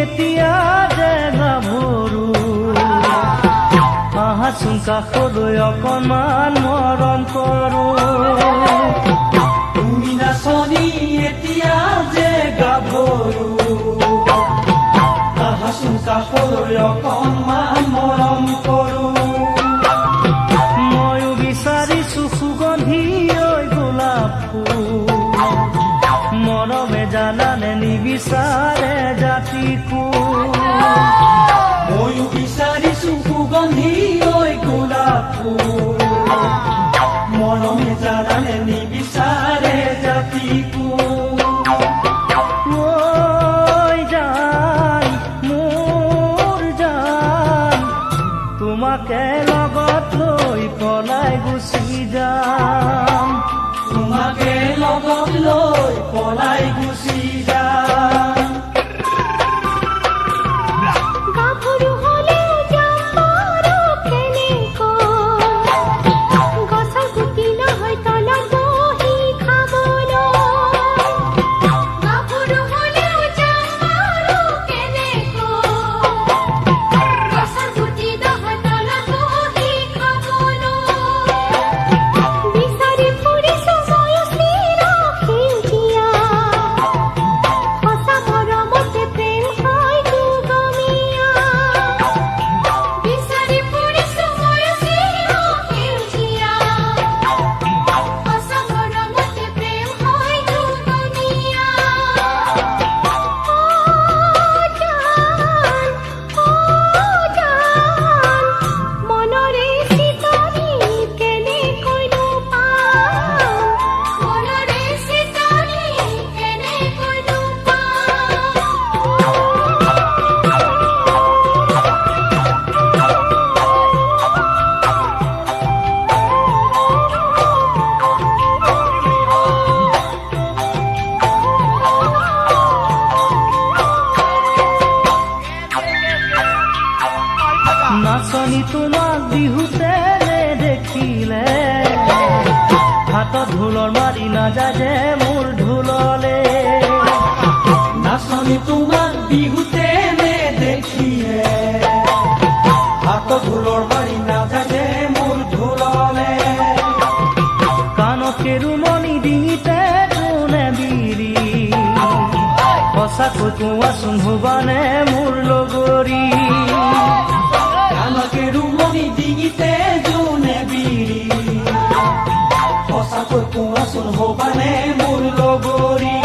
এতিয়া যে গাভৰু আহাচোন কাষলৈ অকণমান মৰম কৰো তুমি নাচনি এতিয়া যে গাভৰু আহাচোন কাষলৈ অকণমান মৰম কৰো ময়ো বিচাৰিছো সুগন্ধি ঐ গোলাপ ফুল মৰমে জানানে নিবিচাৰে জাতি কুল ময়ো বিচাৰিছো সুগন্ধি ঐ গোলাপ ফুল মৰমে জানানে নিবিচাৰে জাতি কুল ঐ জান মোৰ জান তোমাকে লগত লৈ পলাই গুচি যাম তোমাকে লগত লৈ পলাই গুচি যাম গাভৰু হ'লে যাম বাৰু কেনেকৈ গছৰ গুটি নহয় তলত বহি খাবলৈ গাভৰু হ'লেও যাম বাৰু কেনেকৈ গছৰ গুটি নহয় তলত বহি খাবলৈ বিচাৰি ফুৰিছো ময়ো চিৰ সেউজীয়া সঁচা মৰমতে প্ৰেম হয় দুগমীয়া বিচাৰি ফুৰিছো ময়ো চিৰ সেউজীয়া সঁচা মৰমতে প্ৰেম হয় দুগমীয়া জান মনৰে চিতনি কেনেকৈনো পাম মনৰে চিতনি কেনেকৈনো নাচনি তোমাক বিহুতে দেখিলে হাতত ঢোলৰ মাৰি নাযায় যে মোৰ ঢোললে নাচনি তোমাক বিহুতে দেখিলে হাতত ঢোলৰ মাৰি নাযায় মোৰ ঢোললে কাণত কেৰুমণি ডিঙিতে কোনে বিৰি সঁচাকৈ কোৱাচোন হ'বানে মোৰ লগৰী কাণকে ৰুমনি ডিঙিতে জোনে বিৰি সঁচাকৈ কোৱাচোন হ'বানে মোৰ লগৰী